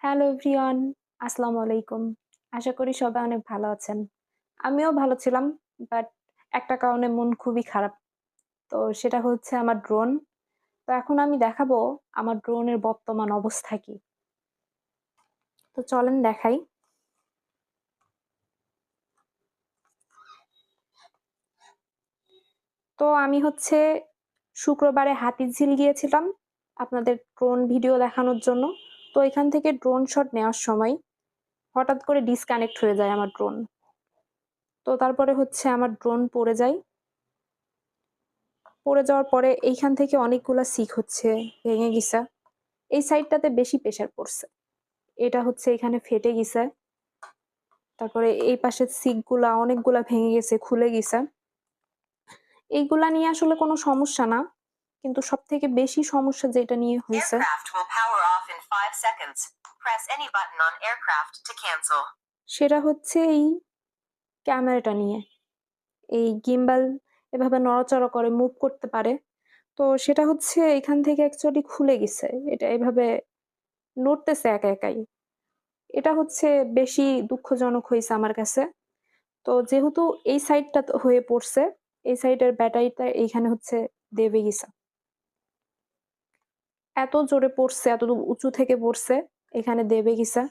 Hello everyone, আসসালামু আলাইকুম। আশা করি সবাই অনেক ভালো আছেন। আমিও ভালো ছিলাম, বাট একটা কারণে মন খুবই খারাপ। তো সেটা হচ্ছে আমার ড্রোন। তো এখন আমি দেখাবো আমার ড্রোনের বর্তমান অবস্থা কি। তো চলেন দেখাই। তো আমি হচ্ছে শুক্রবারে হাতিরঝিল গিয়েছিলাম আপনাদের ড্রোন ভিডিও দেখানোর জন্য। তো এখান থেকে ড্রোন শট নেওয়ার সময় হঠাৎ করে ডিসকানেক্ট হয়ে যায় আমার ড্রোন। তো তারপরে হচ্ছে আমার ড্রোন পড়ে যায়। পড়ে যাওয়ার পরে এইখান থেকে অনেকগুলা শিক হচ্ছে ভেঙে গিছে। এই সাইডটাতে বেশি প্রেশার পড়ছে। এটা হচ্ছে এখানে ফেটে গিছে। তারপরে এই পাশের শিকগুলা অনেকগুলা ভেঙে গেছে, খুলে গিছে। এইগুলা নিয়ে আসলে কোনো সমস্যা না। কিন্তু সবথেকে বেশি সমস্যা যেটা নিয়ে হইছে Aircraft will power off in 5 seconds. Press any button on aircraft to cancel. সেটা হচ্ছে এই ক্যামেরাটা নিয়ে। এই গিম্বল এভাবে নড়াচড়া করে, মুভ করতে পারে। তো সেটা হচ্ছে এখান থেকে অ্যাকচুয়ালি খুলে গেছে। এটা এভাবে নড়তেছে একা একাই। এটা হচ্ছে বেশি দুঃখজনক হইছে আমার কাছে। তো যেহেতু এই সাইডটা হয়ে পড়ছে, এই সাইডের ব্যাটারিটা এইখানে হচ্ছে দেবে গিছে। এত জোরে পড়ছে, এত উঁচু থেকে পড়ছে, এখানে দেবে গিছে।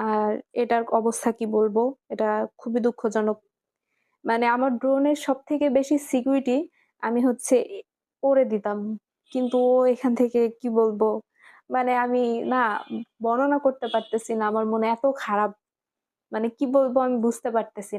আর এটার অবস্থা কি বলবো? এটা খুবই দুঃখজনক। মানে আমার ড্রোনের সবথেকে বেশি সিকিউরিটি আমি হচ্ছে ওরে দিতাম। কিন্তু ও এখান থেকে কি বলবো? মানে আমি না বর্ণনা করতে পারতেছি না। আমার মনে এত খারাপ। মানে কি বলবো আমি বুঝতে পারতেছি না।